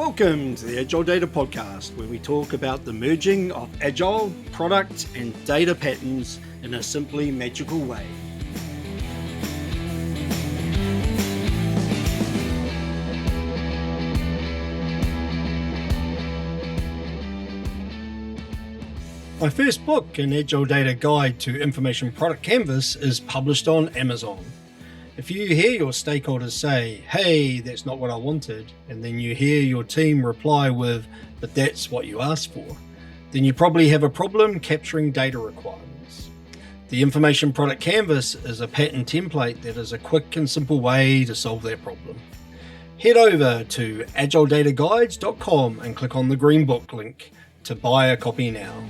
Welcome to the Agile Data Podcast, where we talk about the merging of Agile, product, and data patterns in a simply magical way. My first book, An Agile Data Guide to Information Product Canvas, is published on Amazon. If you hear your stakeholders say, "Hey, that's not what I wanted," and then you hear your team reply with, "But that's what you asked for," then you probably have a problem capturing data requirements. The Information Product Canvas is a pattern template that is a quick and simple way to solve that problem. Head over to agiledataguides.com and click on the green book link to buy a copy now.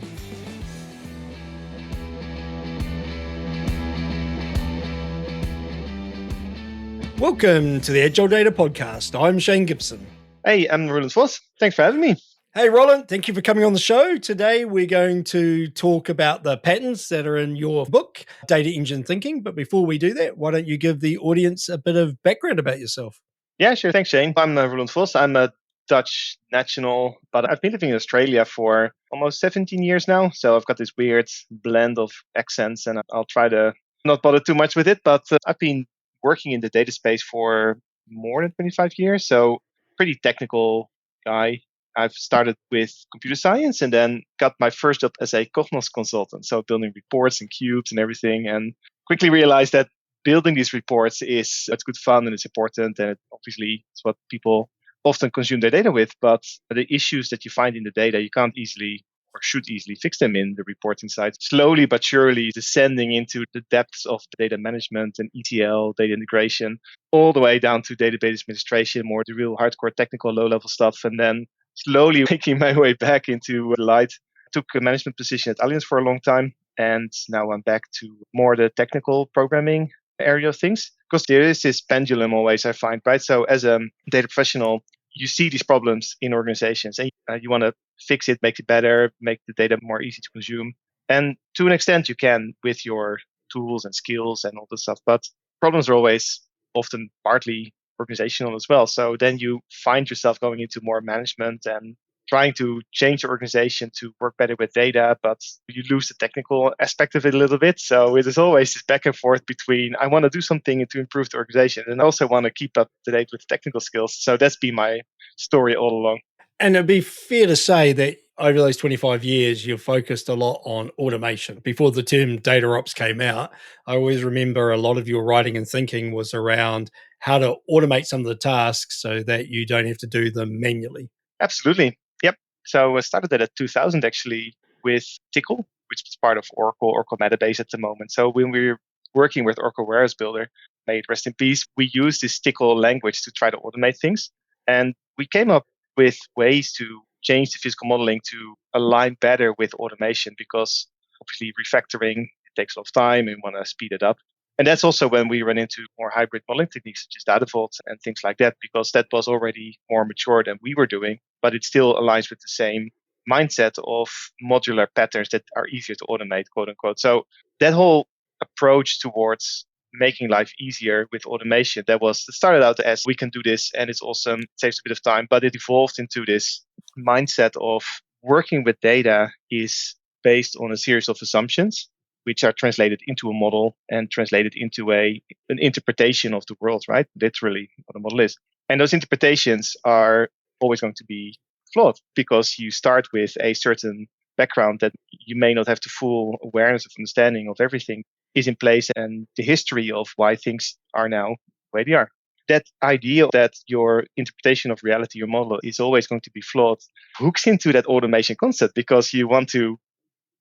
Welcome to the Agile Data Podcast. I'm Shane Gibson. Hey, I'm Roelant Vos. Thanks for having me. Hey, Roelant, thank you for coming on the show. Today, we're going to talk about the patterns that are in your book, Data Engine Thinking. But before we do that, why don't you give the audience a bit of background about yourself? Yeah, sure. Thanks, Shane. I'm Roelant Vos. I'm a Dutch national, but I've been living in Australia for almost 17 years now. So I've got this weird blend of accents, and I'll try to not bother too much with it. But I've been working in the data space for more than 25 years. So pretty technical guy. I've started with computer science and then got my first job as a Cognos consultant. So building reports and cubes and everything, and quickly realized that building these reports it's good fun and it's important. And obviously it's what people often consume their data with. But the issues that you find in the data, you can't easily or should easily fix them in the reporting side. Slowly but surely descending into the depths of data management and ETL, data integration, all the way down to database administration, more the real hardcore technical low-level stuff. And then slowly making my way back into the light. Took a management position at Allianz for a long time. And now I'm back to more the technical programming area of things. Because there is this pendulum always, I find, right? So as a data professional, you see these problems in organizations and you want to fix it, make it better, make the data more easy to consume. And to an extent, you can with your tools and skills and all this stuff. But problems are always often partly organizational as well. So then you find yourself going into more management and trying to change your organization to work better with data, but you lose the technical aspect of it a little bit. So it is always this back and forth between I want to do something to improve the organization and also want to keep up to date with technical skills. So that's been my story all along. And it'd be fair to say that over those 25 years, you've focused a lot on automation. Before the term data ops came out, I always remember a lot of your writing and thinking was around how to automate some of the tasks so that you don't have to do them manually. Absolutely. Yep. So I started that at 2000 actually with Tickle, which is part of Oracle Metabase at the moment. So when we were working with Oracle Warehouse Builder, may it rest in peace, we used this Tickle language to try to automate things. And we came up with ways to change the physical modeling to align better with automation, because obviously refactoring, it takes a lot of time and we want to speed it up. And that's also when we run into more hybrid modeling techniques such as data vaults and things like that, because that was already more mature than we were doing, but it still aligns with the same mindset of modular patterns that are easier to automate, quote unquote. So that whole approach towards making life easier with automation, that started out as we can do this and it's awesome, it saves a bit of time, but it evolved into this mindset of working with data is based on a series of assumptions which are translated into a model and translated into an interpretation of the world, right? Literally what a model is. And those interpretations are always going to be flawed because you start with a certain background that you may not have the full awareness of understanding of everything is in place and the history of why things are now the way they are. That idea that your interpretation of reality, your model, is always going to be flawed, hooks into that automation concept because you want to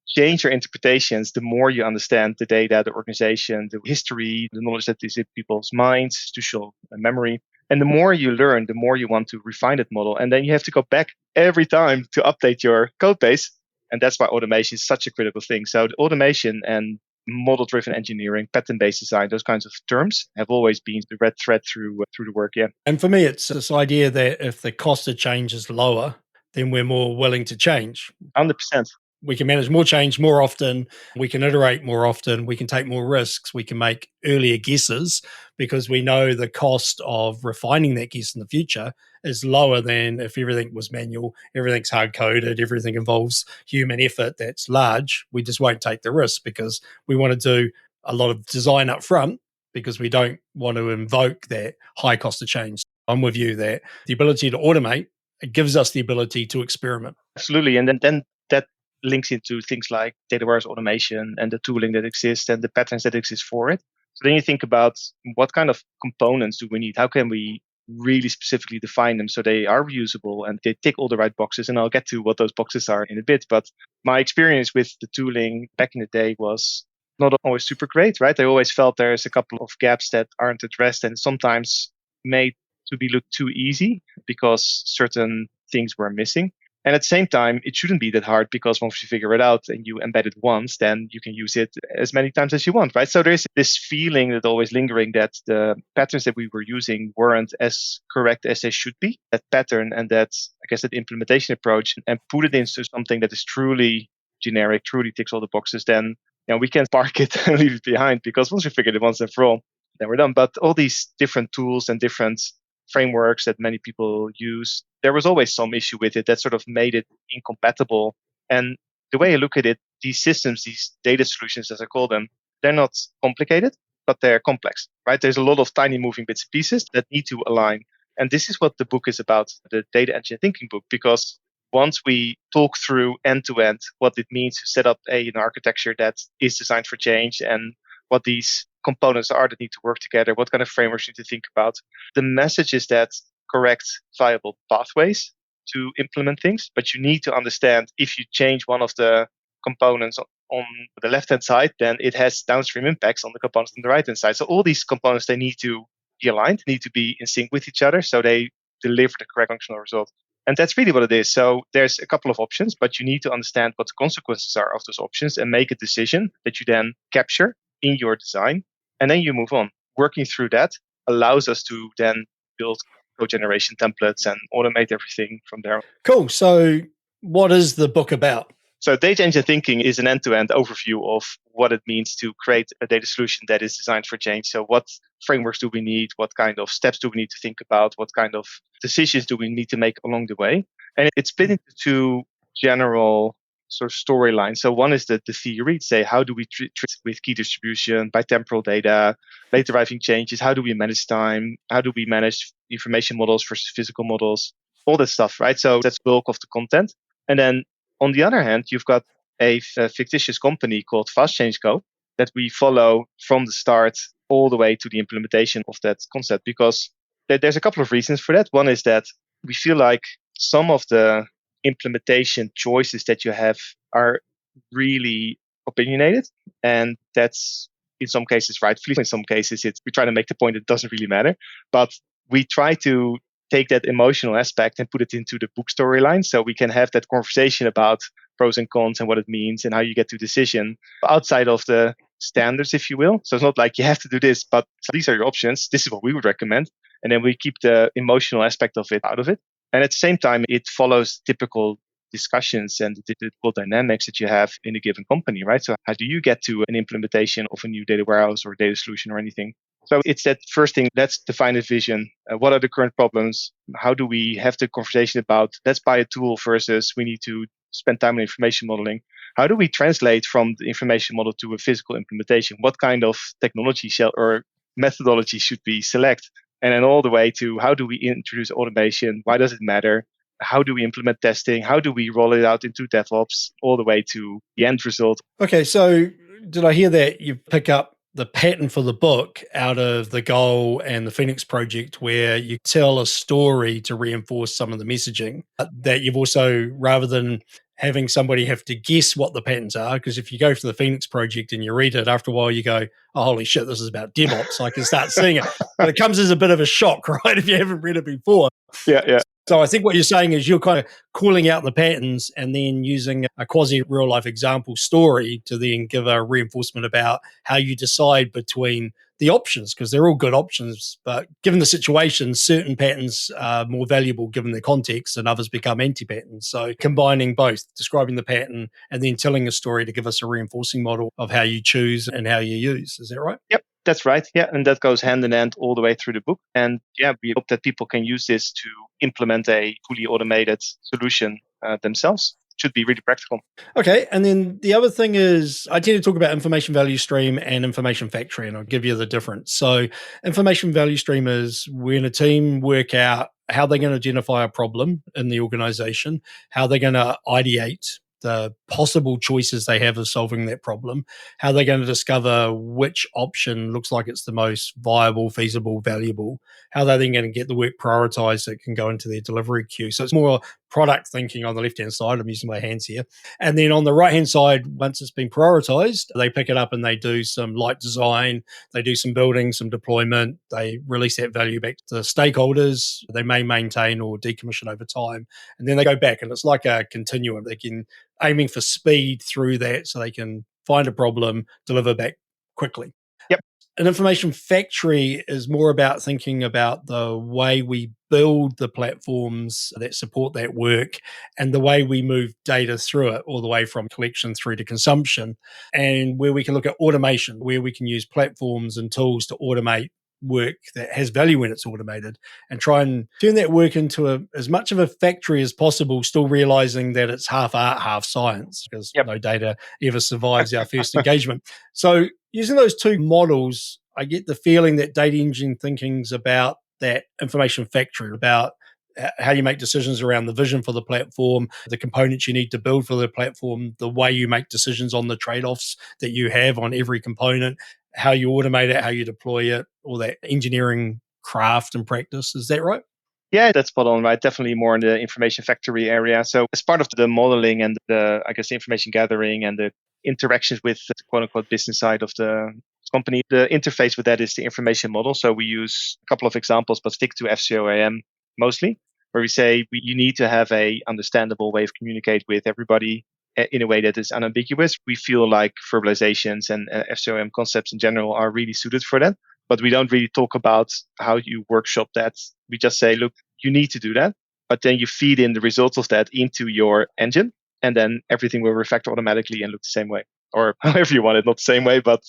change your interpretations the more you understand the data, the organization, the history, the knowledge that is in people's minds, institutional memory. And the more you learn, the more you want to refine that model. And then you have to go back every time to update your code base. And that's why automation is such a critical thing. So the automation and model-driven engineering, pattern-based design, those kinds of terms have always been the red thread through the work, yeah. And for me, it's this idea that if the cost of change is lower, then we're more willing to change. 100%. We can manage more change more often. We can iterate more often. We can take more risks. We can make earlier guesses because we know the cost of refining that guess in the future is lower than if everything was manual, everything's hard coded, everything involves human effort that's large. We just won't take the risk because we want to do a lot of design up front because we don't want to invoke that high cost of change. I'm with you that the ability to automate, it gives us the ability to experiment. Absolutely. And then that links into things like data warehouse automation and the tooling that exists and the patterns that exist for it. So then you think about what kind of components do we need? How can we really specifically define them so they are reusable and they tick all the right boxes? And I'll get to what those boxes are in a bit. But my experience with the tooling back in the day was not always super great, right? I always felt there's a couple of gaps that aren't addressed and sometimes made to be looked too easy because certain things were missing. And at the same time, it shouldn't be that hard because once you figure it out and you embed it once, then you can use it as many times as you want, right? So there's this feeling that always lingering that the patterns that we were using weren't as correct as they should be. That pattern and that, I guess, that implementation approach and put it into something that is truly generic, truly ticks all the boxes, then we can park it and leave it behind because once we figured it once and for all, then we're done. But all these different tools and different frameworks that many people use, there was always some issue with it that sort of made it incompatible. And the way I look at it, these systems, these data solutions, as I call them, they're not complicated, but they're complex, right? There's a lot of tiny moving bits and pieces that need to align. And this is what the book is about, the data engine thinking book, because once we talk through end to end what it means to set up an architecture that is designed for change and what these components are that need to work together, what kind of frameworks you need to think about. The message is that correct viable pathways to implement things, but you need to understand if you change one of the components on the left-hand side, then it has downstream impacts on the components on the right-hand side. So all these components, they need to be aligned, need to be in sync with each other so they deliver the correct functional result. And that's really what it is. So there's a couple of options, but you need to understand what the consequences are of those options and make a decision that you then capture in your design. And then you move on. Working through that allows us to then build code generation templates and automate everything from there. Cool. So what is the book about? So data engine thinking is an end-to-end overview of what it means to create a data solution that is designed for change. So what frameworks do we need? What kind of steps do we need to think about? What kind of decisions do we need to make along the way? And it's split into two general sort of storylines. So one is the theory, say how do we treat with key distribution, by temporal data, late arriving changes, how do we manage time, how do we manage information models versus physical models, all that stuff, right? So that's the bulk of the content. And then on the other hand, you've got a fictitious company called Fast Change Co. that we follow from the start all the way to the implementation of that concept, because there's a couple of reasons for that. One is that we feel like some of the implementation choices that you have are really opinionated, and that's in some cases rightfully. In some cases, we try to make the point it doesn't really matter, but we try to take that emotional aspect and put it into the book storyline so we can have that conversation about pros and cons and what it means and how you get to decision outside of the standards, if you will. So it's not like you have to do this, but these are your options. This is what we would recommend. And then we keep the emotional aspect of it out of it. And at the same time, it follows typical discussions and the typical dynamics that you have in a given company, right? So how do you get to an implementation of a new data warehouse or data solution or anything? So it's that first thing, let's define a vision. What are the current problems? How do we have the conversation about let's buy a tool versus we need to spend time on information modeling? How do we translate from the information model to a physical implementation? What kind of technology or methodology should we select? And then all the way to how do we introduce automation? Why does it matter? How do we implement testing? How do we roll it out into DevOps? All the way to the end result. Okay, so did I hear that you pick up the pattern for the book out of the Goal and the Phoenix project, where you tell a story to reinforce some of the messaging, that you've also, rather than having somebody have to guess what the patterns are, because if you go for the Phoenix project and you read it, after a while you go, oh, holy shit, this is about DevOps. I can start seeing it. But it comes as a bit of a shock, right, if you haven't read it before. Yeah. So I think what you're saying is you're kind of calling out the patterns and then using a quasi real life example story to then give a reinforcement about how you decide between the options, because they're all good options. But given the situation, certain patterns are more valuable given the context and others become anti patterns. So combining both, describing the pattern and then telling a story to give us a reinforcing model of how you choose and how you use. Is that right? Yep, that's right. Yeah, and that goes hand in hand all the way through the book. And yeah, we hope that people can use this to implement a fully automated solution themselves. Should be really practical. Okay. And then the other thing is I tend to talk about information value stream and information factory, and I'll give you the difference. So information value stream is when a team work out how they're going to identify a problem in the organization, how they're going to ideate the possible choices they have of solving that problem, how they're going to discover which option looks like it's the most viable, feasible, valuable, how they're then going to get the work prioritized that can go into their delivery queue. So it's more product thinking on the left-hand side. I'm using my hands here. And then on the right-hand side, once it's been prioritized, they pick it up and they do some light design, they do some building, some deployment, they release that value back to the stakeholders. They may maintain or decommission over time. And then they go back and it's like a continuum. They can aiming for speed through that so they can find a problem, deliver back quickly. Yep. An information factory is more about thinking about the way we build the platforms that support that work and the way we move data through it, all the way from collection through to consumption, and where we can look at automation, where we can use platforms and tools to automate work that has value when it's automated, and try and turn that work into as much of a factory as possible, still realizing that it's half art, half science, because no data ever survives our first engagement. So using those two models, I get the feeling that data engineering thinking's about that information factory, about how you make decisions around the vision for the platform, the components you need to build for the platform, the way you make decisions on the trade-offs that you have on every component, how you automate it, how you deploy it, all that engineering craft and practice. Is that right? Yeah, that's spot on, right? Definitely more in the information factory area. So as part of the modeling and the, I guess, information gathering and the interactions with the quote unquote business side of the company, the interface with that is the information model. So we use a couple of examples, but stick to FCOAM mostly, where we say you need to have a understandable way of communicate with everybody in a way that is unambiguous. We feel like verbalizations and FCOM concepts in general are really suited for that. But we don't really talk about how you workshop that. We just say, look, you need to do that. But then you feed in the results of that into your engine, and then everything will refactor automatically and look the same way. Or however you want it, not the same way, but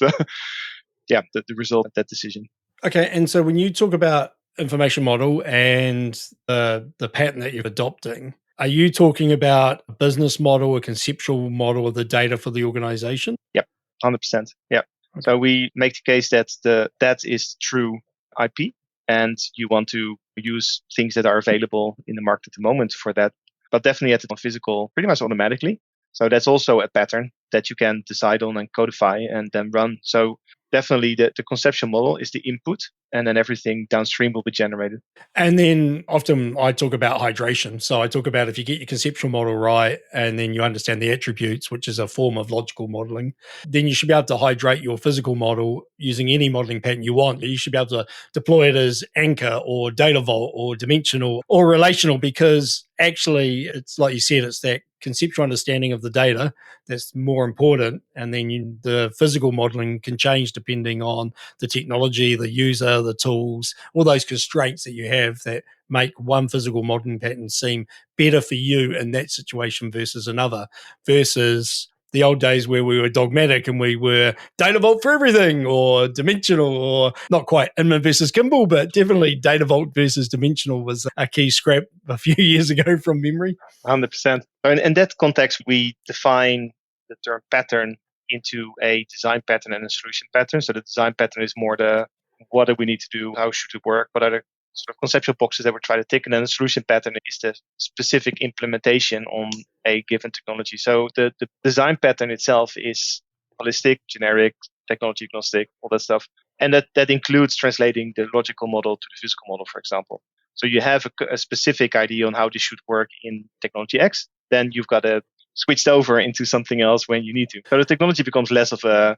yeah, the result of that decision. Okay. And so when you talk about information model and the pattern that you're adopting, are you talking about a business model, a conceptual model of the data for the organization? Yep, 100%. Yeah. Okay. So we make the case that that is true IP, and you want to use things that are available in the market at the moment for that, but definitely at the physical pretty much automatically. So that's also a pattern that you can decide on and codify and then run. So definitely the conceptual model is the input, and then everything downstream will be generated. And then often I talk about hydration. So I talk about if you get your conceptual model right and then you understand the attributes, which is a form of logical modeling, then you should be able to hydrate your physical model using any modeling pattern you want. You should be able to deploy it as anchor or data vault or dimensional or relational, because actually it's like you said, it's that conceptual understanding of the data that's more important. And then the physical modeling can change depending on the technology, the user, the tools, all those constraints that you have that make one physical modeling pattern seem better for you in that situation versus another, versus the old days where we were dogmatic and we were data vault for everything, or dimensional, or not quite Inman versus Kimball, but definitely data vault versus dimensional was a key scrap a few years ago from memory. 100%. And in that context, we define the term pattern into a design pattern and a solution pattern. So the design pattern is more the what do we need to do, how should it work, what are the sort of conceptual boxes that we're trying to tick, and then the solution pattern is the specific implementation on a given technology. So the design pattern itself is holistic, generic, technology agnostic, all that stuff. And that includes translating the logical model to the physical model, for example. So you have a specific idea on how this should work in technology X, then you've got to switch over into something else when you need to. So the technology becomes less of a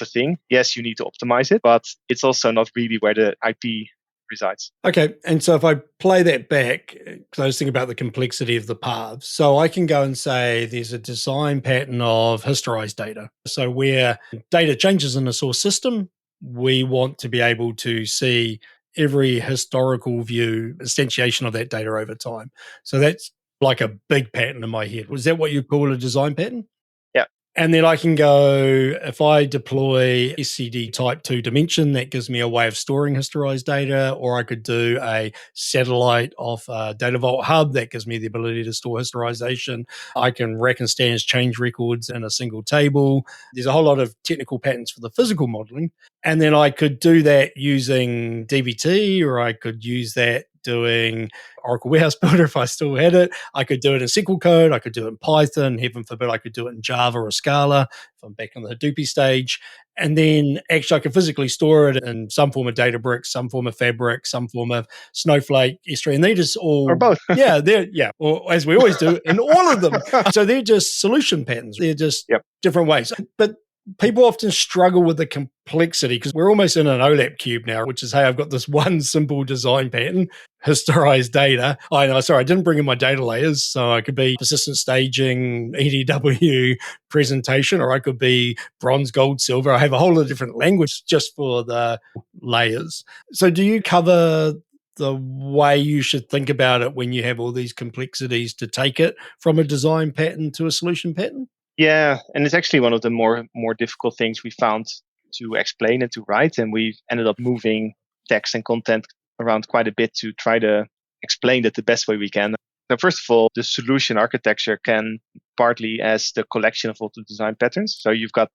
thing. Yes, you need to optimize it, but it's also not really where the IP resides. Okay, and so if I play that back, because I was thinking about the complexity of the paths, so I can go and say there's a design pattern of historized data. So where data changes in a source system, we want to be able to see every historical view, instantiation of that data over time. So that's like a big pattern in my head. Was that what you call a design pattern? Yeah. And then I can go, if I deploy SCD type 2 dimension, that gives me a way of storing historized data, or I could do a satellite off a Data Vault hub that gives me the ability to store historization. I can rack and stand change records in a single table. There's a whole lot of technical patterns for the physical modeling. And then I could do that using DBT, or I could use that doing Oracle Warehouse Builder if I still had it. I could do it in SQL code. I could do it in Python. Heaven forbid, I could do it in Java or Scala if I'm back on the Hadoop stage. And then actually I could physically store it in some form of Databricks, some form of Fabric, some form of Snowflake, S3. And they just all... Or both. Or as we always do, in all of them. So they're just solution patterns. They're just different ways. But people often struggle with the complexity because we're almost in an OLAP cube now, which is, hey, I've got this one simple design pattern, historized data. I didn't bring in my data layers. So I could be persistent staging, EDW presentation, or I could be bronze, gold, silver. I have a whole lot of different language just for the layers. So do you cover the way you should think about it when you have all these complexities to take it from a design pattern to a solution pattern? Yeah, and it's actually one of the more difficult things we found to explain and to write, and we've ended up moving text and content around quite a bit to try to explain that the best way we can. So first of all, the solution architecture can partly as the collection of all the design patterns. So you've got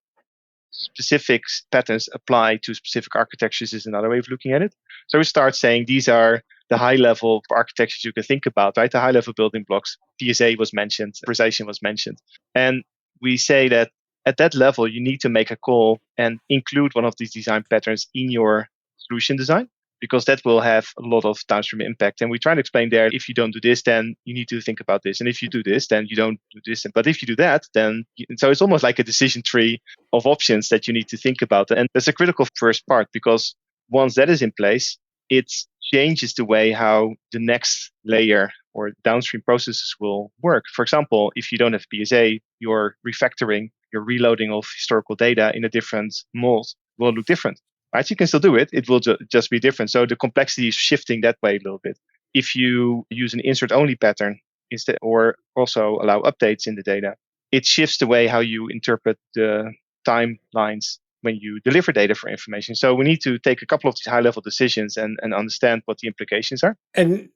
specific patterns apply to specific architectures is another way of looking at it. So we start saying these are the high level architectures you can think about, right? The high level building blocks. PSA was mentioned, precision was mentioned. And we say that at that level, you need to make a call and include one of these design patterns in your solution design, because that will have a lot of downstream impact. And we try to explain there, if you don't do this, then you need to think about this. And if you do this, then you don't do this. But if you do that, then... So it's almost like a decision tree of options that you need to think about. And that's a critical first part, because once that is in place, it changes the way how the next layer or downstream processes will work. For example, if you don't have PSA, your refactoring, your reloading of historical data in a different mold will look different. Right? You can still do it. It will just be different. So the complexity is shifting that way a little bit. If you use an insert-only pattern instead, or also allow updates in the data, it shifts the way how you interpret the timelines when you deliver data for information. So we need to take a couple of these high-level decisions and understand what the implications are. And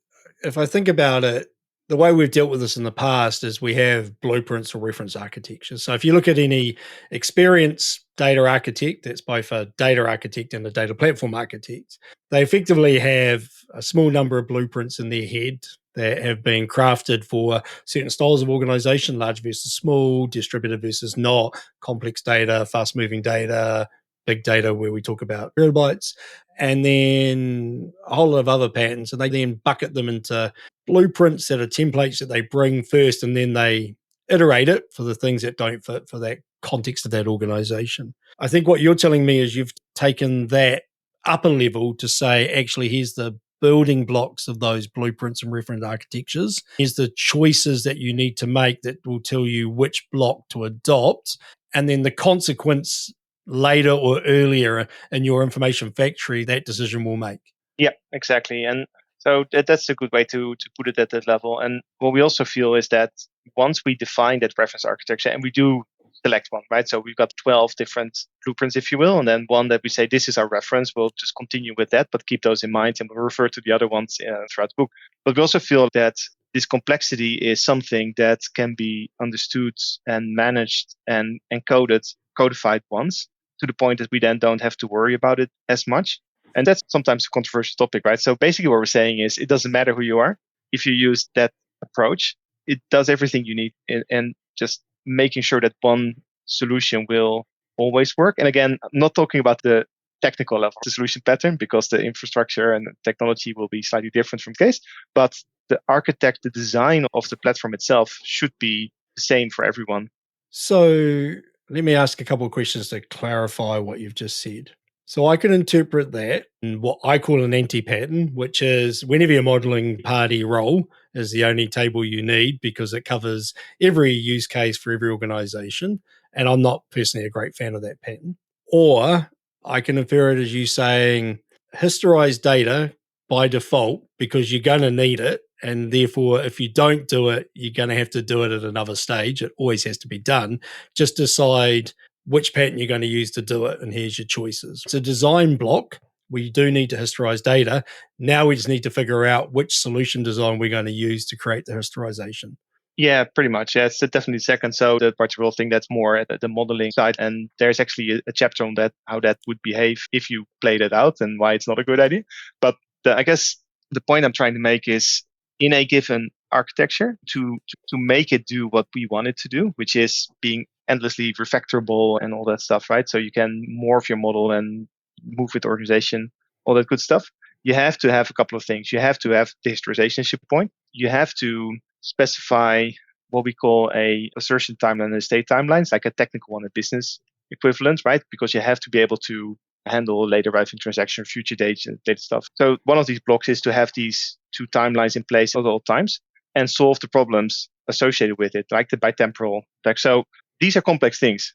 if I think about it, the way we've dealt with this in the past is we have blueprints or reference architecture. So if you look at any experienced data architect, that's both a data architect and a data platform architect, they effectively have a small number of blueprints in their head that have been crafted for certain styles of organization, large versus small, distributed versus not, complex data, fast-moving data, big data where we talk about terabytes, and then a whole lot of other patterns. And they then bucket them into blueprints that are templates that they bring first, and then they iterate it for the things that don't fit for that context of that organization. I think what you're telling me is you've taken that upper level to say, actually, here's the building blocks of those blueprints and reference architectures. Here's the choices that you need to make that will tell you which block to adopt. And then the consequence later or earlier in your information factory, that decision will make. Yeah, exactly. And so that's a good way to put it at that level. And what we also feel is that once we define that reference architecture, and we do select one, right? So we've got 12 different blueprints, if you will, and then one that we say this is our reference. We'll just continue with that, but keep those in mind, and we'll refer to the other ones throughout the book. But we also feel that this complexity is something that can be understood and managed and codified once, to the point that we then don't have to worry about it as much. And that's sometimes a controversial topic, right? So basically what we're saying is it doesn't matter who you are. If you use that approach, it does everything you need, and just making sure that one solution will always work. And again, I'm not talking about the technical level, the solution pattern, because the infrastructure and the technology will be slightly different from case, but the architect, the design of the platform itself should be the same for everyone. So let me ask a couple of questions to clarify what you've just said. So I can interpret that in what I call an anti-pattern, which is whenever you're modeling party role is the only table you need because it covers every use case for every organization. And I'm not personally a great fan of that pattern. Or I can infer it as you saying historize data by default because you're going to need it. And therefore, if you don't do it, you're going to have to do it at another stage. It always has to be done. Just decide which pattern you're going to use to do it, and here's your choices. It's a design block. We do need to historize data. Now we just need to figure out which solution design we're going to use to create the historization. Yeah, pretty much. Yeah, it's definitely second. So the partial thing, that's more at the modeling side. And there's actually a chapter on that, how that would behave if you play that out and why it's not a good idea. But I guess the point I'm trying to make is in a given architecture to make it do what we want it to do, which is being endlessly refactorable and all that stuff, right? So you can morph your model and move with the organization, all that good stuff. You have to have a couple of things. You have to have the historization point. You have to specify what we call a assertion timeline and a state timelines, like a technical one, a business equivalent, right? Because you have to be able to handle later arriving transaction, future data stuff. So one of these blocks is to have these two timelines in place at all times and solve the problems associated with it, like the bitemporal. So these are complex things,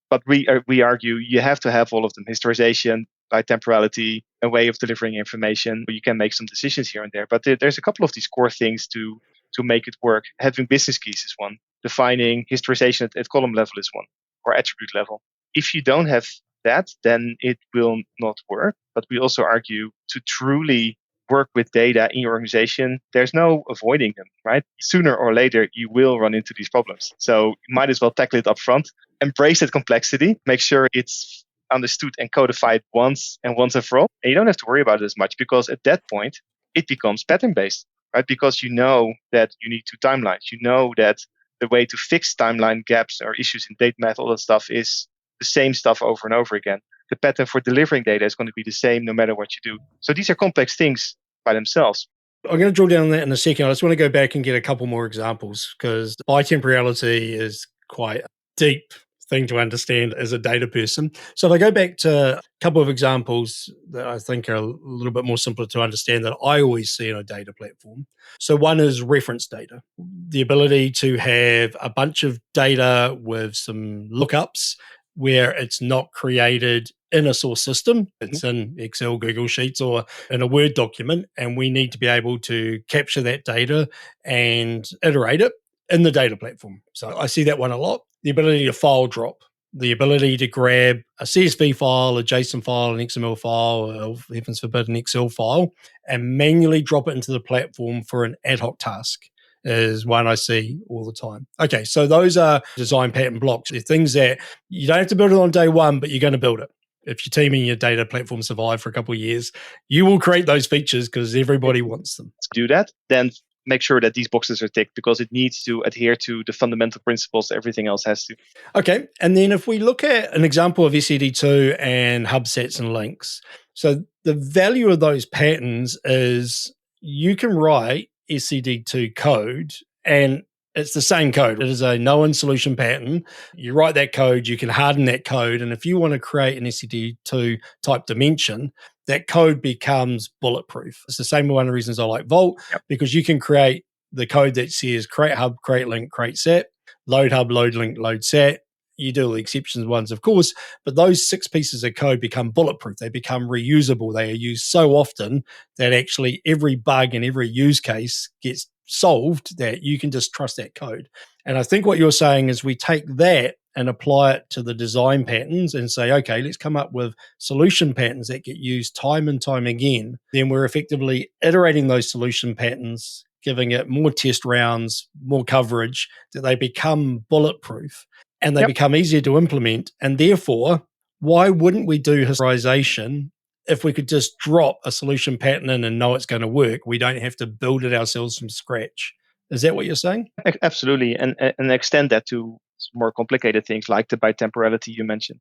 but we argue you have to have all of them: historization, bitemporality, a way of delivering information. You can make some decisions here and there, but there's a couple of these core things to make it work. Having business keys is one. Defining historization at column level is one, or attribute level. If you don't have that, then it will not work. But we also argue to truly work with data in your organization, there's no avoiding them, right? Sooner or later, you will run into these problems. So you might as well tackle it up front, embrace that complexity, make sure it's understood and codified once and for all. And you don't have to worry about it as much because at that point, it becomes pattern-based, right? Because you know that you need two timelines. You know that the way to fix timeline gaps or issues in data math, all that stuff is the same stuff over and over again. The pattern for delivering data is going to be the same no matter what you do. So these are complex things by themselves. I'm going to drill down on that in a second. I just want to go back and get a couple more examples because bitemporality is quite a deep thing to understand as a data person. So if I go back to a couple of examples that I think are a little bit more simpler to understand that I always see in a data platform. So one is reference data, the ability to have a bunch of data with some lookups where it's not created in a source system. It's in Excel, Google Sheets, or in a Word document, and we need to be able to capture that data and iterate it in the data platform. So I see that one a lot. The ability to file drop, the ability to grab a CSV file, a JSON file, an XML file, or heavens forbid, an Excel file, and manually drop it into the platform for an ad hoc task is one I see all the time. Okay, so those are design pattern blocks. They're things that you don't have to build it on day one, but you're going to build it. If your team and your data platform survive for a couple of years, you will create those features because everybody wants them. To do that, then make sure that these boxes are ticked because it needs to adhere to the fundamental principles everything else has to. Okay, and then if we look at an example of SED2 and hub sets and links, so the value of those patterns is you can write SED2 code and it's the same code. It is a known solution pattern. You write that code, you can harden that code. And if you want to create an SED2 type dimension, that code becomes bulletproof. It's the same one of the reasons I like Vault, because you can create the code that says create hub, create link, create set, load hub, load link, load set. You do all the exceptions ones, of course, but those 6 pieces of code become bulletproof. They become reusable. They are used so often that actually every bug and every use case gets solved that you can just trust that code. And I think what you're saying is we take that and apply it to the design patterns and say, okay, let's come up with solution patterns that get used time and time again. Then we're effectively iterating those solution patterns, giving it more test rounds, more coverage, that they become bulletproof and they become easier to implement. And therefore, why wouldn't we do historization if we could just drop a solution pattern in and know it's going to work? We don't have to build it ourselves from scratch. Is that what you're saying? Absolutely. And extend that to more complicated things like the bitemporality you mentioned.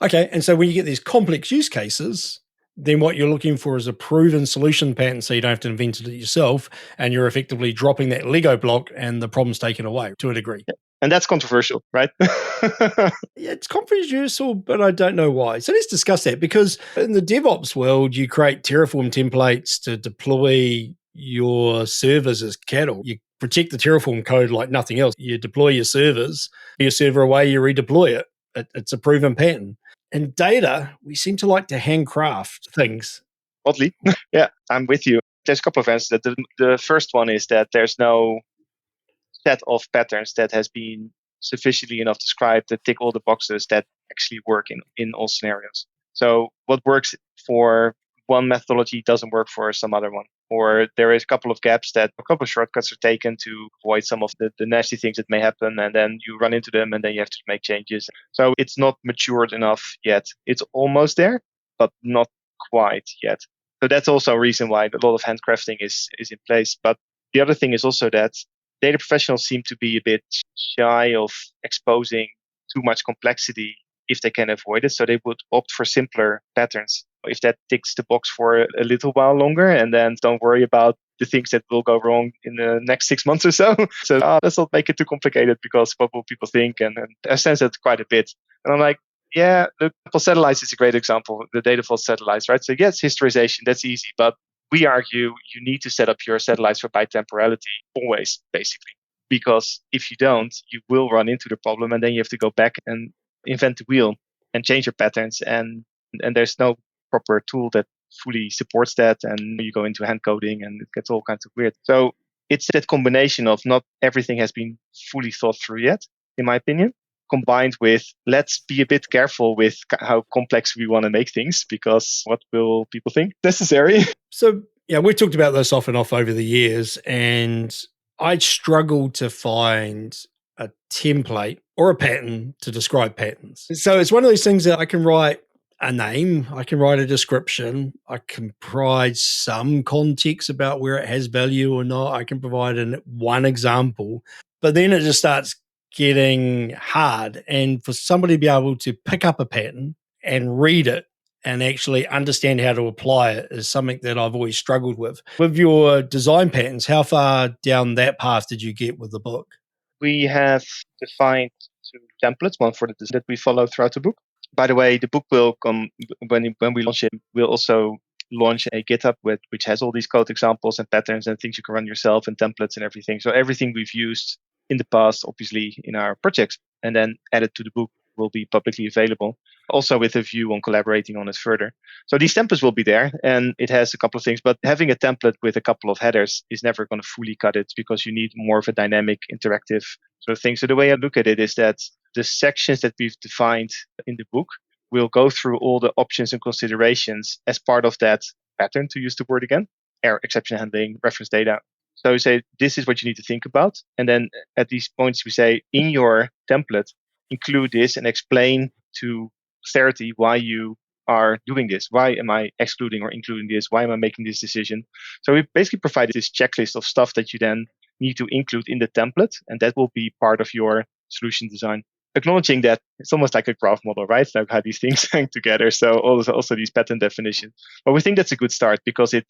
Okay. And so when you get these complex use cases, then what you're looking for is a proven solution pattern so you don't have to invent it yourself, and you're effectively dropping that Lego block and the problem's taken away to a degree. And that's controversial, right? Yeah, it's controversial, but I don't know why. So let's discuss that, because in the DevOps world, you create Terraform templates to deploy your servers as cattle. You protect the Terraform code like nothing else. You deploy your servers, be a server away, you redeploy it. It's a proven pattern. In data, we seem to like to handcraft things. Oddly. Yeah, I'm with you. There's a couple of answers. The first one is that there's no set of patterns that has been sufficiently enough described that tick all the boxes that actually work in all scenarios. So what works for one methodology doesn't work for some other one. Or there is a couple of gaps that a couple of shortcuts are taken to avoid some of the nasty things that may happen. And then you run into them and then you have to make changes. So it's not matured enough yet. It's almost there, but not quite yet. So that's also a reason why a lot of handcrafting is in place. But the other thing is also that data professionals seem to be a bit shy of exposing too much complexity if they can avoid it. So they would opt for simpler patterns. If that ticks the box for a little while longer, and then don't worry about the things that will go wrong in the next 6 months or so. So let's not make it too complicated, because what will people think? And I sense that quite a bit. And I'm like, yeah, the false satellites is a great example, the data false satellites, right? So yes, historization, that's easy. But we argue you need to set up your satellites for bitemporality always, basically. Because if you don't, you will run into the problem, and then you have to go back and invent the wheel and change your patterns. And there's no proper tool that fully supports that. And you go into hand coding and it gets all kinds of weird. So it's that combination of not everything has been fully thought through yet, in my opinion, combined with let's be a bit careful with how complex we want to make things, because what will people think necessary? So, yeah, we've talked about this off and off over the years, and I struggle to find a template or a pattern to describe patterns. So it's one of those things that I can write a name, I can write a description, I can provide some context about where it has value or not, I can provide one example, but then it just starts getting hard. And for somebody to be able to pick up a pattern and read it and actually understand how to apply it is something that I've always struggled with. With your design patterns, how far down that path did you get with the book? We have defined two templates, one for the design that we follow throughout the book. By the way, the book will come when we launch it. We'll also launch a GitHub which has all these code examples and patterns and things you can run yourself and templates and everything. So everything we've used in the past, obviously in our projects, and then added to the book will be publicly available, also with a view on collaborating on it further. So these templates will be there, and it has a couple of things, but having a template with a couple of headers is never going to fully cut it, because you need more of a dynamic, interactive sort of thing. So the way I look at it is that the sections that we've defined in the book will go through all the options and considerations as part of that pattern, to use the word again, error, exception handling, reference data. So we say, this is what you need to think about. And then at these points, we say, in your template, include this and explain to clarity why you are doing this. Why am I excluding or including this? Why am I making this decision? So we basically provided this checklist of stuff that you then need to include in the template, and that will be part of your solution design. Acknowledging that it's almost like a graph model, right? Like how these things hang together. So also these pattern definitions. But we think that's a good start, because it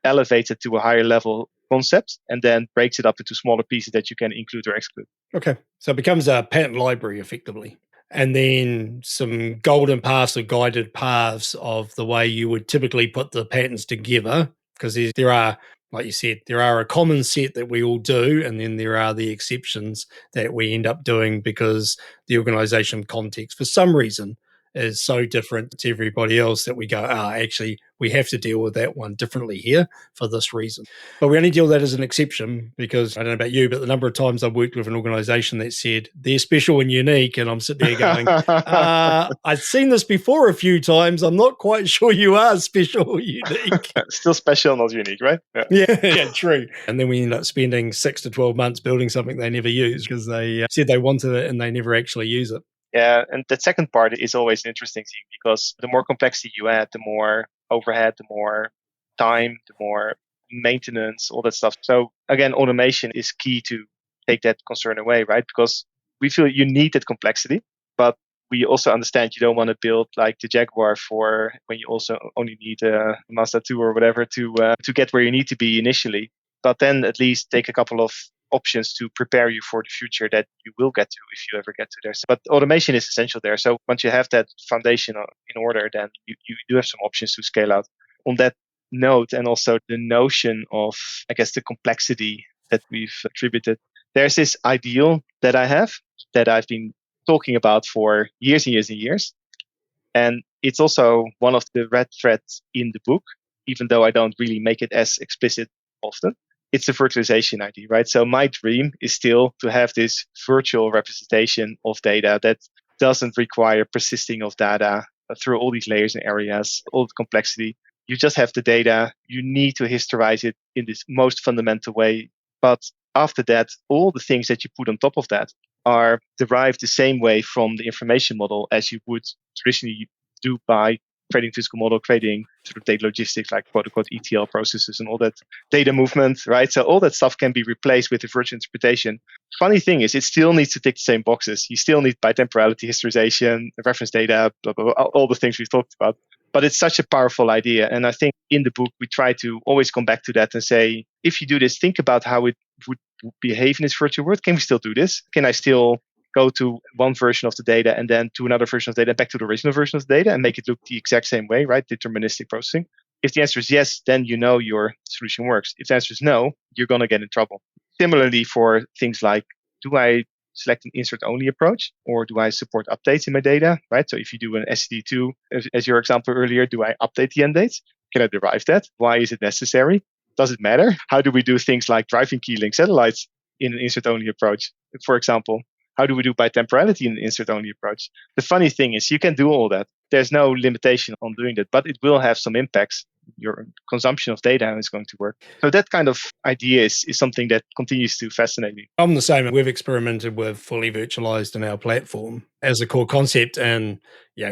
elevates it to a higher level concept and then breaks it up into smaller pieces that you can include or exclude. Okay. So it becomes a pattern library effectively. And then some golden paths or guided paths of the way you would typically put the patterns together, because there are, like you said, there are a common set that we all do, and then there are the exceptions that we end up doing because the organization context, for some reason, is so different to everybody else that we go, actually, we have to deal with that one differently here for this reason. But we only deal with that as an exception, because I don't know about you, but the number of times I've worked with an organization that said they're special and unique, and I'm sitting there going, I've seen this before a few times. I'm not quite sure you are special or unique. Still special, not unique, right? Yeah, true. And then we end up spending 6 to 12 months building something they never use because they said they wanted it and they never actually use it. Yeah, and the second part is always an interesting thing, because the more complexity you add, the more overhead, the more time, the more maintenance, all that stuff. So again, automation is key to take that concern away, right? Because we feel you need that complexity, but we also understand you don't want to build like the Jaguar for when you also only need a Mazda 2 or whatever to get where you need to be initially. But then at least take a couple of options to prepare you for the future that you will get to if you ever get to there. But automation is essential there. So once you have that foundation in order, then you do have some options to scale out. On that note, and also the notion of, I guess, the complexity that we've attributed, there's this ideal that I have that I've been talking about for years and years and years. And it's also one of the red threads in the book, even though I don't really make it as explicit often. It's the virtualization idea, right? So my dream is still to have this virtual representation of data that doesn't require persisting of data through all these layers and areas, all the complexity. You just have the data. You need to historize it in this most fundamental way. But after that, all the things that you put on top of that are derived the same way from the information model as you would traditionally do by creating physical model, creating sort of data logistics like quote-unquote ETL processes and all that data movement, right? So all that stuff can be replaced with a virtual interpretation. Funny thing is, it still needs to tick the same boxes. You still need bitemporality, historization, reference data, blah, blah, blah, all the things we've talked about. But it's such a powerful idea. And I think in the book, we try to always come back to that and say, if you do this, think about how it would behave in this virtual world. Can we still do this? Can I still go to one version of the data and then to another version of the data, back to the original version of the data and make it look the exact same way, right? Deterministic processing. If the answer is yes, then you know your solution works. If the answer is no, you're going to get in trouble. Similarly, for things like, do I select an insert-only approach or do I support updates in my data, right? So if you do an SCD2, as your example earlier, do I update the end dates? Can I derive that? Why is it necessary? Does it matter? How do we do things like driving key link satellites in an insert-only approach, for example? How do we do bitemporality in an insert-only approach? The funny thing is you can do all that. There's no limitation on doing that, but it will have some impacts. Your consumption of data is going to work. So that kind of idea is something that continues to fascinate me. I'm the same. We've experimented with fully virtualized in our platform as a core concept. And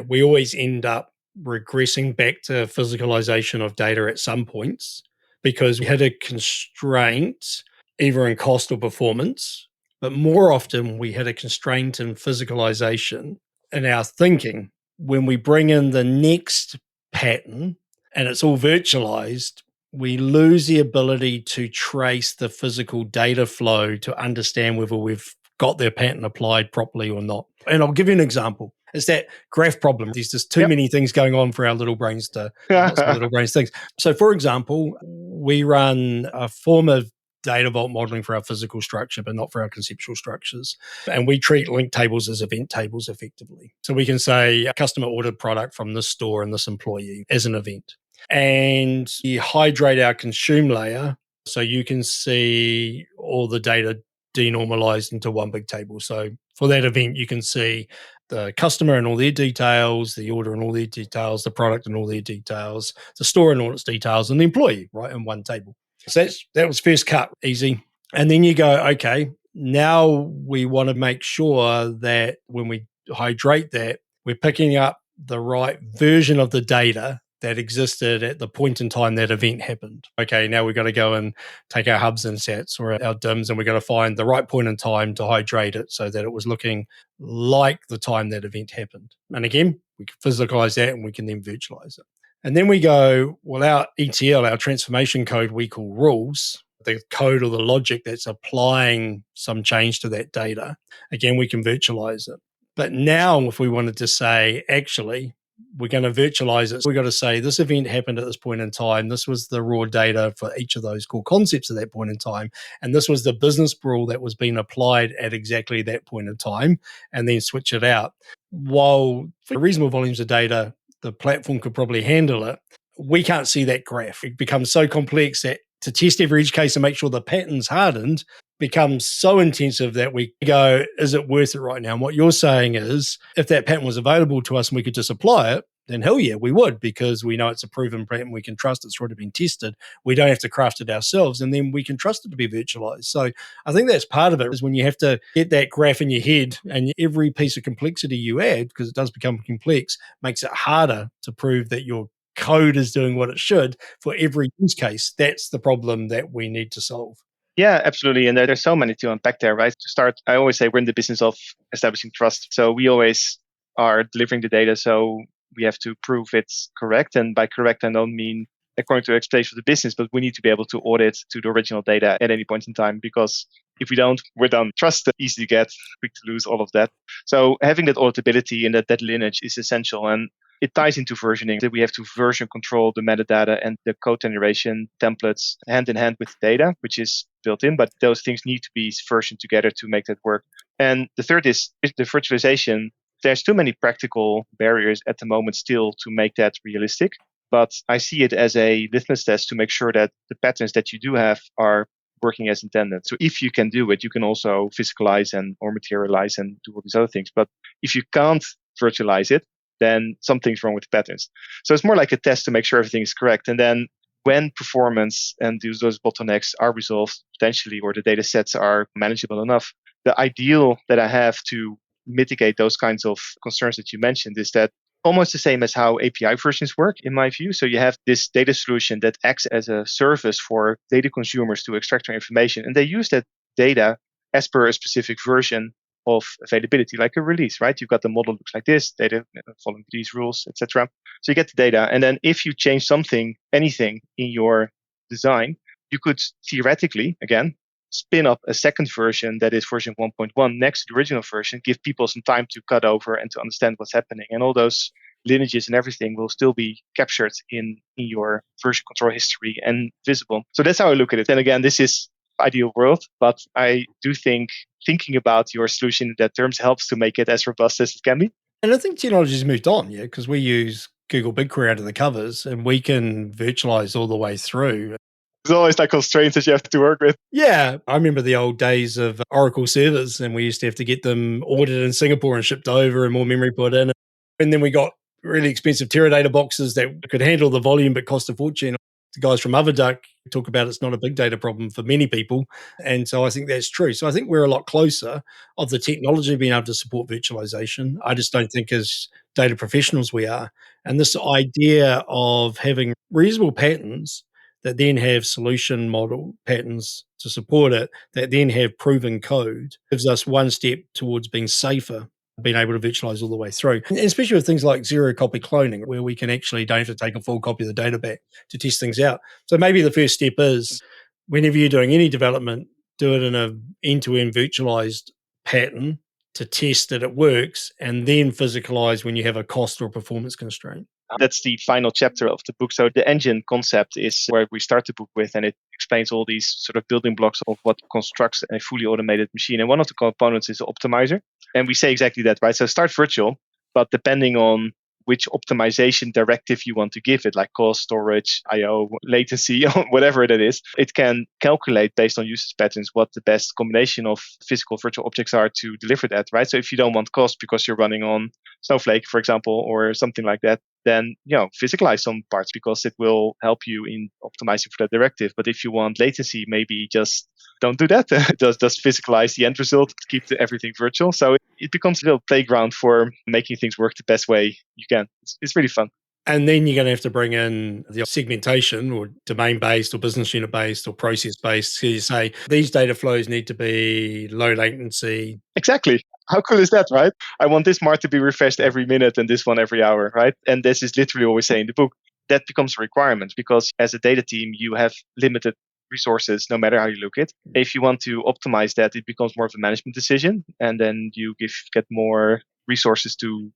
we always end up regressing back to physicalization of data at some points because we had a constraint either in cost or performance. But more often, we had a constraint in physicalization in our thinking. When we bring in the next pattern and it's all virtualized, we lose the ability to trace the physical data flow to understand whether we've got their pattern applied properly or not. And I'll give you an example. It's that graph problem. There's just too many things going on for our little brains to lots of little brains things. So, for example, we run a form of data vault modeling for our physical structure, but not for our conceptual structures. And we treat link tables as event tables effectively. So we can say a customer ordered product from this store and this employee as an event. And you hydrate our consume layer so you can see all the data denormalized into one big table. So for that event, you can see the customer and all their details, the order and all their details, the product and all their details, the store and all its details, and the employee, right, in one table. So that was first cut, easy. And then you go, okay, now we want to make sure that when we hydrate that, we're picking up the right version of the data that existed at the point in time that event happened. Okay, now we've got to go and take our hubs and sats or our DIMs and we've got to find the right point in time to hydrate it so that it was looking like the time that event happened. And again, we can physicalize that and we can then virtualize it. And then we go, well, our ETL, our transformation code we call rules, the code or the logic that's applying some change to that data. Again, we can virtualize it. But now if we wanted to say, actually, we're going to virtualize it, so we've got to say this event happened at this point in time. This was the raw data for each of those core concepts at that point in time. And this was the business rule that was being applied at exactly that point in time, and then switch it out. While for reasonable volumes of data, the platform could probably handle it, we can't see that graph. It becomes so complex that to test every edge case and make sure the pattern's hardened becomes so intensive that we go, is it worth it right now? And what you're saying is, if that pattern was available to us and we could just apply it, then hell yeah, we would, because we know it's a proven pattern. We can trust it's already been tested. We don't have to craft it ourselves, and then we can trust it to be virtualized. So I think that's part of it, is when you have to get that graph in your head, and every piece of complexity you add, because it does become complex, makes it harder to prove that your code is doing what it should for every use case. That's the problem that we need to solve. Yeah, absolutely. And there's so many to unpack there, right? To start, I always say we're in the business of establishing trust. So we always are delivering the data. So we have to prove it's correct. And by correct, I don't mean according to expectations of the business, but we need to be able to audit to the original data at any point in time, because If we don't, we're done. Trust easy to get, quick to lose, all of that. So having that auditability and that lineage is essential. And it ties into versioning, that we have to version control the metadata and the code generation templates hand in hand with the data, which is built in, but those things need to be versioned together to make that work. And the third is the virtualization. There's too many practical barriers at the moment still to make that realistic. But I see it as a litmus test to make sure that the patterns that you do have are working as intended. So if you can do it, you can also physicalize and or materialize and do all these other things. But if you can't virtualize it, then something's wrong with the patterns. So it's more like a test to make sure everything is correct. And then when performance and those bottlenecks are resolved potentially, or the data sets are manageable enough, the ideal that I have to mitigate those kinds of concerns that you mentioned is that almost the same as how API versions work, in my view. So you have this data solution that acts as a service for data consumers to extract their information, and they use that data as per a specific version of availability, like a release, right? You've got the model looks like this, data following these rules, etc. So you get the data, and then if you change something, anything in your design, you could theoretically, again, spin up a second version that is version 1.1 next to the original version, give people some time to cut over and to understand what's happening. And all those lineages and everything will still be captured in your version control history and visible. So that's how I look at it. And again, this is ideal world, but I do think thinking about your solution in that terms helps to make it as robust as it can be. And I think technology's moved on, yeah, because we use Google BigQuery under the covers and we can virtualize all the way through. There's always like constraints that you have to work with. Yeah, I remember the old days of Oracle servers, and we used to have to get them ordered in Singapore and shipped over and more memory put in. And then we got really expensive Teradata boxes that could handle the volume but cost a fortune. The guys from Otherduck talk about it's not a big data problem for many people. And so I think that's true. So I think we're a lot closer of the technology being able to support virtualization. I just don't think as data professionals we are. And this idea of having reasonable patterns that then have solution model patterns to support it, that then have proven code, gives us one step towards being safer, being able to virtualize all the way through. And especially with things like zero copy cloning, where we can actually don't have to take a full copy of the data back to test things out. So maybe the first step is whenever you're doing any development, do it in an end-to-end virtualized pattern to test that it works, and then physicalize when you have a cost or performance constraint. That's the final chapter of the book. So the engine concept is where we start the book with, and it explains all these sort of building blocks of what constructs a fully automated machine. And one of the components is the optimizer. And we say exactly that, right? So start virtual, but depending on which optimization directive you want to give it, like cost, storage, I/O, latency, whatever it is, it can calculate based on usage patterns what the best combination of physical virtual objects are to deliver that, right? So if you don't want cost because you're running on Snowflake, for example, or something like that, then physicalize some parts because it will help you in optimizing for that directive. But if you want latency, maybe just don't do that. Just physicalize the end result, keep everything virtual. So it becomes a little playground for making things work the best way you can. It's really fun. And then you're going to have to bring in the segmentation or domain-based or business unit-based or process-based. So you say these data flows need to be low latency. Exactly. How cool is that, right? I want this mart to be refreshed every minute and this one every hour, right? And this is literally what we say in the book. That becomes a requirement because as a data team, you have limited resources, no matter how you look at it. If you want to optimize that, it becomes more of a management decision. And then you get more resources to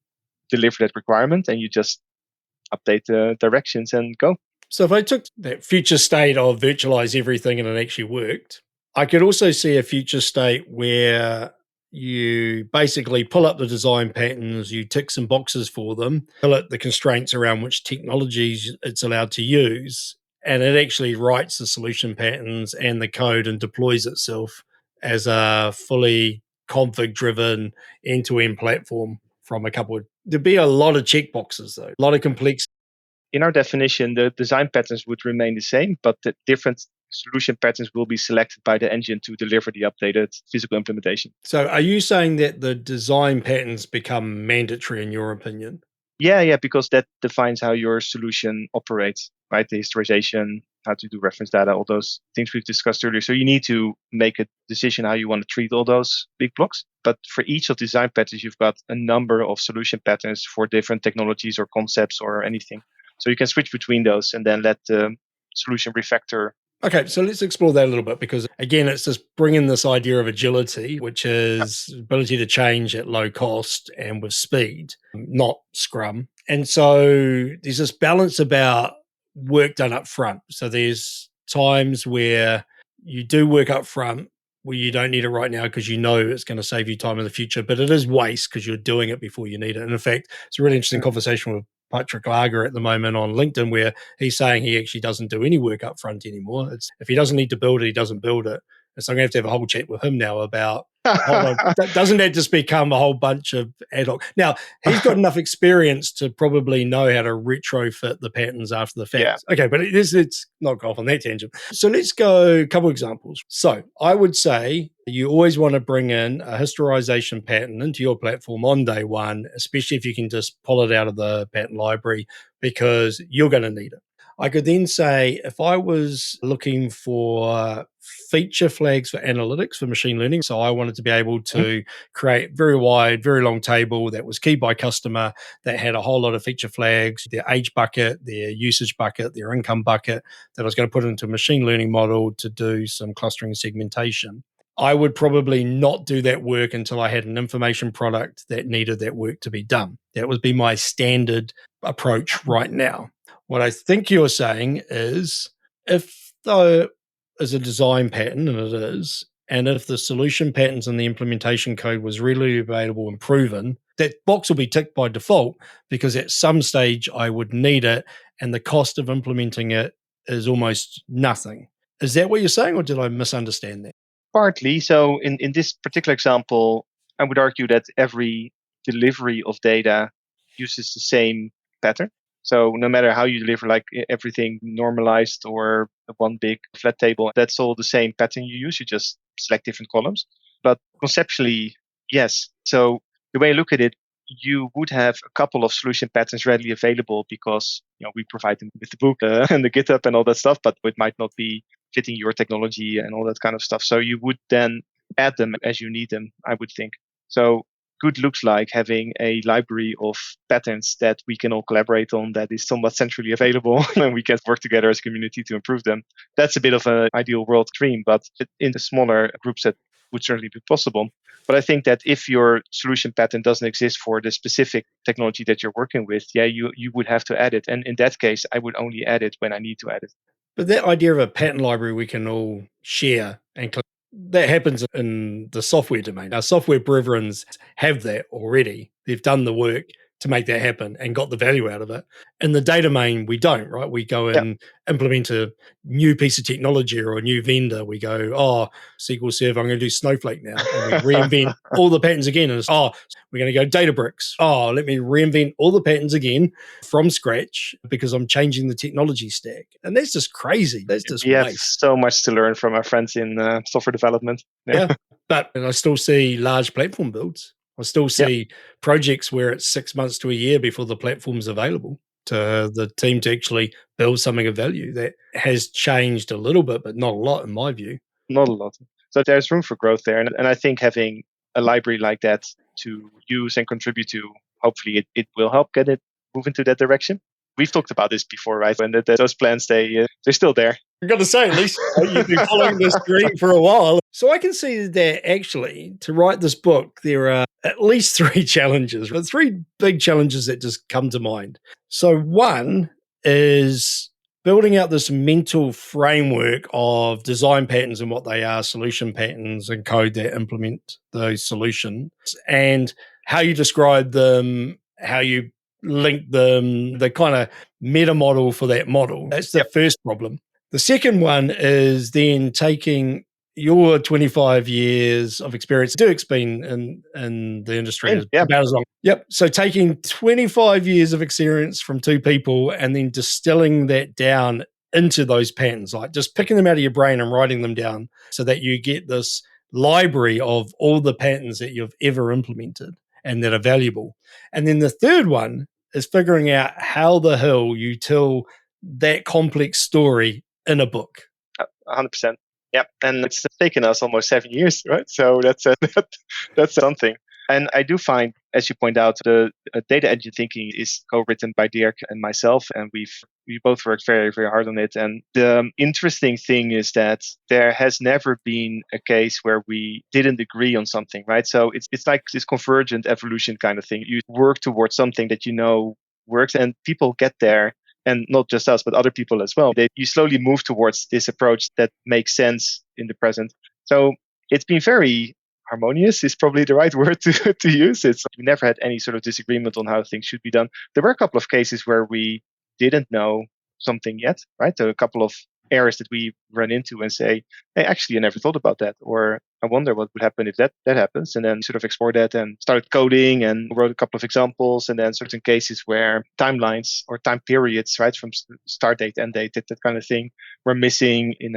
deliver that requirement, and you just update the directions and go. So if I took that future state of virtualize everything and it actually worked, I could also see a future state where you basically pull up the design patterns, you tick some boxes for them, fill out the constraints around which technologies it's allowed to use, and it actually writes the solution patterns and the code and deploys itself as a fully config-driven end-to-end platform from a couple of... There'd be a lot of checkboxes, though, a lot of complexity. In our definition, the design patterns would remain the same, but the different solution patterns will be selected by the engine to deliver the updated physical implementation. So are you saying that the design patterns become mandatory in your opinion? Yeah, because that defines how your solution operates, right? The historization, how to do reference data, all those things we've discussed earlier. So you need to make a decision how you want to treat all those big blocks. But for each of the design patterns, you've got a number of solution patterns for different technologies or concepts or anything. So you can switch between those and then let the solution refactor Okay, so let's explore that a little bit because, again, it's just bringing this idea of agility, which is ability to change at low cost and with speed, not Scrum. And so there's this balance about work done up front. So there's times where you do work up front where you don't need it right now because you know it's going to save you time in the future, but it is waste because you're doing it before you need it. And in fact, it's a really interesting conversation with Patrick Lager at the moment on LinkedIn where he's saying he actually doesn't do any work up front anymore. It's if he doesn't need to build it, he doesn't build it. And so I'm going to have a whole chat with him now about, hold on, doesn't that just become a whole bunch of ad hoc? Now, he's got enough experience to probably know how to retrofit the patterns after the fact. Okay, but it's not go off on that tangent. So let's go a couple examples. So I would say you always want to bring in a historization pattern into your platform on day one, especially if you can just pull it out of the pattern library because you're going to need it. I could then say if I was looking for feature flags for analytics for machine learning, so I wanted to be able to create very wide, very long table that was keyed by customer that had a whole lot of feature flags, their age bucket, their usage bucket, their income bucket that I was going to put into a machine learning model to do some clustering and segmentation. I would probably not do that work until I had an information product that needed that work to be done. That would be my standard approach right now. What I think you're saying is if there is a design pattern, and it is, and if the solution patterns in the implementation code was readily available and proven, that box will be ticked by default because at some stage I would need it and the cost of implementing it is almost nothing. Is that what you're saying or did I misunderstand that? Partly. So in this particular example, I would argue that every delivery of data uses the same pattern. So no matter how you deliver, like everything normalized or one big flat table, that's all the same pattern you use. You just select different columns. But conceptually, yes. So the way I look at it, you would have a couple of solution patterns readily available because we provide them with the book and the GitHub and all that stuff, but it might not be fitting your technology and all that kind of stuff. So you would then add them as you need them, I would think. So good looks like having a library of patterns that we can all collaborate on that is somewhat centrally available and we can work together as a community to improve them. That's a bit of an ideal world dream, but in the smaller groups that would certainly be possible. But I think that if your solution pattern doesn't exist for the specific technology that you're working with, you would have to add it. And in that case, I would only add it when I need to add it. But that idea of a pattern library we can all share and that happens in the software domain. Our software brethren have that already. They've done the work to make that happen and got the value out of it. In the data domain, we don't, right? We go and implement a new piece of technology or a new vendor. We go, SQL Server, I'm going to do Snowflake now. And we reinvent all the patterns again. And it's, we're going to go Databricks. Let me reinvent all the patterns again from scratch because I'm changing the technology stack. And that's just crazy. That's just we waste. have so much to learn from our friends in software development. Yeah. But I still see large platform builds. I still see projects where it's 6 months to a year before the platform's available to the team to actually build something of value. That has changed a little bit, but not a lot in my view. Not a lot. So there's room for growth there. And I think having a library like that to use and contribute to, hopefully it will help get it move into that direction. We've talked about this before, right? And those plans, they're still there. I've got to say, at least you've been following this dream for a while. So I can see that actually to write this book, there are at least 3 challenges, 3 big challenges that just come to mind. So one is building out this mental framework of design patterns and what they are, solution patterns and code that implement those solutions, and how you describe them, how you link them, the kind of meta model for that model. That's the first problem. The second one is then taking your 25 years of experience. Duke's been in the industry about as long. Yep. So taking 25 years of experience from 2 people and then distilling that down into those patterns, like just picking them out of your brain and writing them down so that you get this library of all the patterns that you've ever implemented and that are valuable. And then the third one is figuring out how the hell you tell that complex story in a book. 100%. Yeah, and it's taken us almost 7 years, right? So that's something. And I do find, as you point out, the data engine thinking is co-written by Dirk and myself, and we've We both worked very, very hard on it. And the interesting thing is that there has never been a case where we didn't agree on something, right? So it's like this convergent evolution kind of thing. You work towards something that you know works, and people get there, and not just us, but other people as well. You slowly move towards this approach that makes sense in the present. So it's been very harmonious is probably the right word to use. We never had any sort of disagreement on how things should be done. There were a couple of cases where we didn't know something yet, right? There are a couple of areas that we run into and say, hey, actually, I never thought about that. Or I wonder what would happen if that happens. And then sort of explore that and started coding and wrote a couple of examples. And then certain cases where timelines or time periods, right, from start date, end date, that kind of thing, were missing in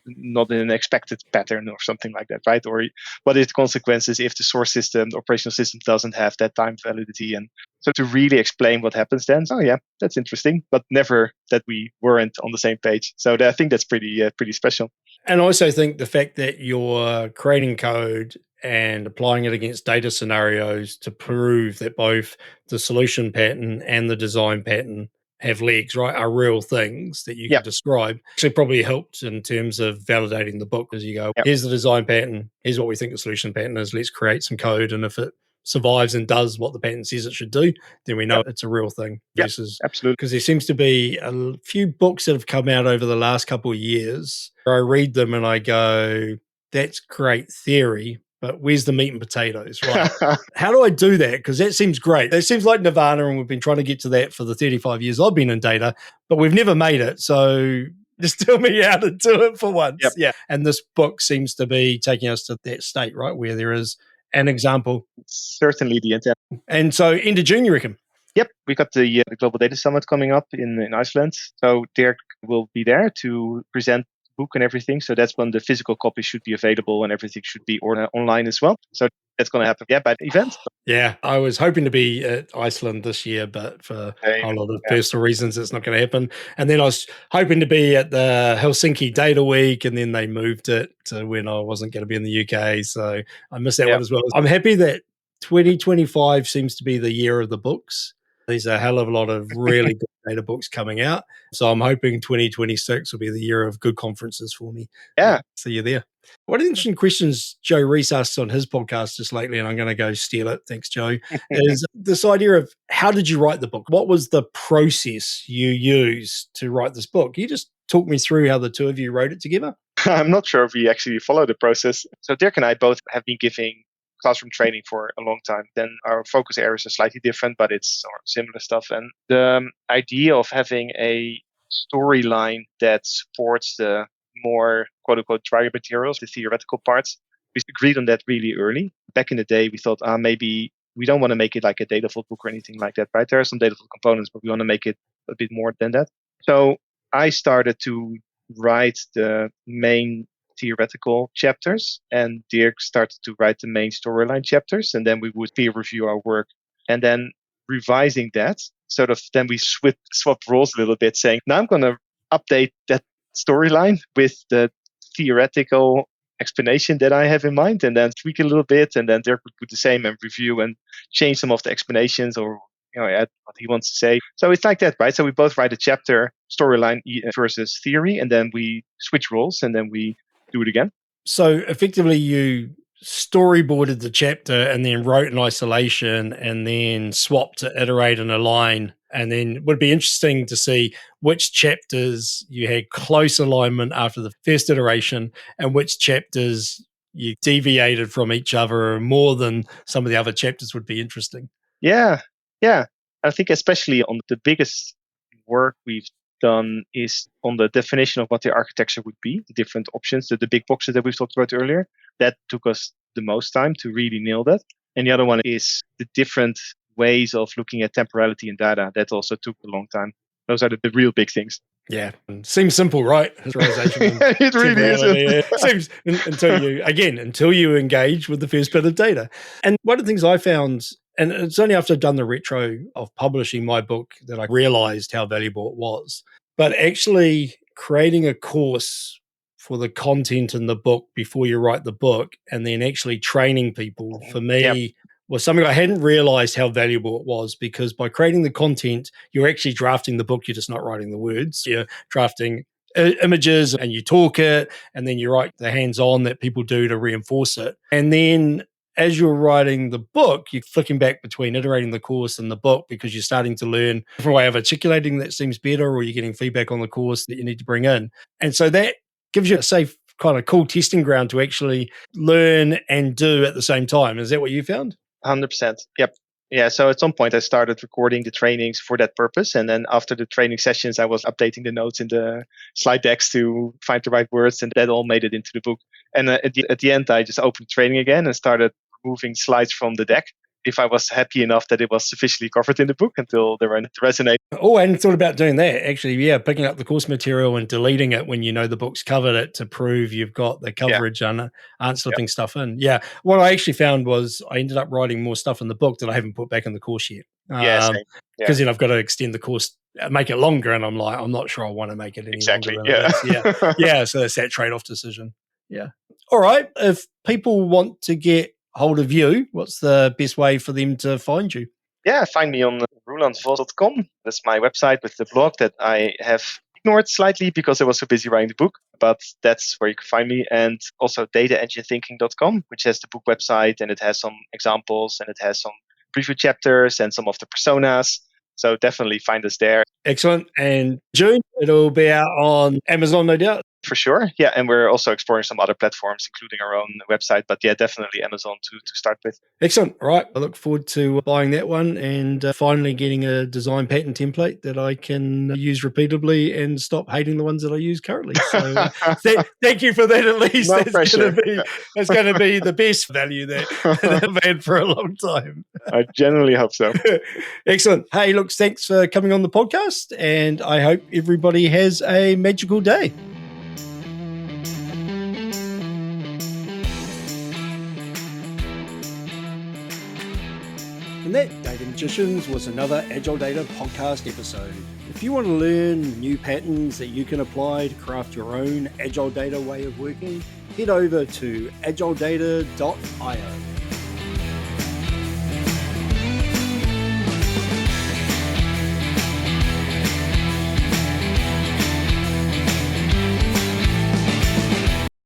not in an expected pattern or something like that, right? Or what is the consequences if the source system, the operational system doesn't have that time validity? And so to really explain what happens then, oh yeah, that's interesting, but never that we weren't on the same page. So I think that's pretty special. And I also think the fact that you're creating code and applying it against data scenarios to prove that both the solution pattern and the design pattern have legs, right, are real things that you can describe. Actually probably helped in terms of validating the book as you go, here's the design pattern, here's what we think the solution pattern is, let's create some code. And if it survives and does what the pattern says it should do, then we know it's a real thing. Versus, absolutely. Because there seems to be a few books that have come out over the last couple of years where I read them and I go, that's great theory, but where's the meat and potatoes, right? How do I do that? Because that seems great. That seems like Nirvana, and we've been trying to get to that for the 35 years I've been in data, but we've never made it. So just tell me how to do it for once. Yeah. And this book seems to be taking us to that state, right, where there is an example. Certainly the intent. And so end of June, you reckon? Yep, we got the Global Data Summit coming up in Iceland. So Dirk will be there to present the book and everything. So that's when the physical copy should be available and everything should be online as well. So that's going to happen, by the event. Yeah, I was hoping to be at Iceland this year, but for a whole lot of personal reasons, it's not going to happen. And then I was hoping to be at the Helsinki Data Week, and then they moved it to when I wasn't going to be in the UK. So I missed that one as well. I'm happy that 2025 seems to be the year of the books. There's a hell of a lot of really good data books coming out. So I'm hoping 2026 will be the year of good conferences for me. Yeah. See you there. What interesting questions Joe Reese asked on his podcast just lately, and I'm going to go steal it, thanks, Joe, is this idea of how did you write the book? What was the process you used to write this book? Can you just talk me through how the two of you wrote it together? I'm not sure if we actually follow the process. So Dirk and I both have been giving classroom training for a long time. Then our focus areas are slightly different, but it's similar stuff. And the idea of having a storyline that supports the more quote unquote drier materials, the theoretical parts, we agreed on that really early. Back in the day, we thought, maybe we don't want to make it like a Dataflow book or anything like that, right? There are some Dataflow components, but we want to make it a bit more than that. So I started to write the main theoretical chapters, and Dirk started to write the main storyline chapters, and then we would peer review our work, and then revising that. Sort of then we swapped roles a little bit, saying, now I'm going to update that storyline with the theoretical explanation that I have in mind, and then tweak a little bit, and then Dirk would do the same and review and change some of the explanations or add what he wants to say. So it's like that, right? So we both write a chapter, storyline versus theory, and then we switch roles, and then we do it again. So effectively you storyboarded the chapter and then wrote in isolation and then swapped to iterate and align. And then it would be interesting to see which chapters you had close alignment after the first iteration and which chapters you deviated from each other more than some of the other chapters would be interesting. Yeah. I think especially on the biggest work we've done is on the definition of what the architecture would be, the different options, the big boxes that we've talked about earlier. That took us the most time to really nail that. And the other one is the different ways of looking at temporality in data. That also took a long time. Those are the real big things. Yeah. Seems simple, right? It really isn't. Seems until you engage with the first bit of data. And one of the things I found, and it's only after I've done the retro of publishing my book that I realized how valuable it was. But actually creating a course for the content in the book before you write the book and then actually training people, for me, was something I hadn't realized how valuable it was, because by creating the content, you're actually drafting the book. You're just not writing the words. You're drafting images and you talk it, and then you write the hands-on that people do to reinforce it. And then as you're writing the book, you're flicking back between iterating the course and the book, because you're starting to learn a different way of articulating that seems better, or you're getting feedback on the course that you need to bring in. And so that gives you a safe, kind of cool testing ground to actually learn and do at the same time. Is that what you found? 100%. Yep. Yeah, so at some point I started recording the trainings for that purpose. And then after the training sessions, I was updating the notes in the slide decks to find the right words, and that all made it into the book. And at the end, I just opened training again and started removing slides from the deck if I was happy enough that it was sufficiently covered in the book until they were resonate. Oh, and thought about doing that, actually. Yeah, picking up the course material and deleting it when you know the book's covered it, to prove you've got the coverage and aren't slipping stuff in. Yeah. What I actually found was I ended up writing more stuff in the book that I haven't put back in the course yet. Because then I've got to extend the course, make it longer, and I'm like, I'm not sure I want to make it any longer than it is. Yeah. So that's that trade-off decision. Yeah. All right. If people want to get hold of you, what's the best way for them to find you? Yeah, find me on roelantvos.com. That's my website with the blog that I have ignored slightly because I was so busy writing the book, but that's where you can find me. And also dataenginethinking.com, which has the book website, and it has some examples, and it has some preview chapters and some of the personas. So definitely find us there. Excellent. And June, it'll be out on Amazon, no doubt. For sure. Yeah. And we're also exploring some other platforms, including our own website. But yeah, definitely Amazon to start with. Excellent. All right. I look forward to buying that one and finally getting a design pattern template that I can use repeatedly and stop hating the ones that I use currently. So thank you for that, at least. No that's pressure. That's going to be the best value that I've had for a long time. I genuinely hope so. Excellent. Hey, look, thanks for coming on the podcast, and I hope everybody has a magical day. And that, Data Magicians, was another Agile Data podcast episode. If you want to learn new patterns that you can apply to craft your own Agile Data way of working, head over to agiledata.io.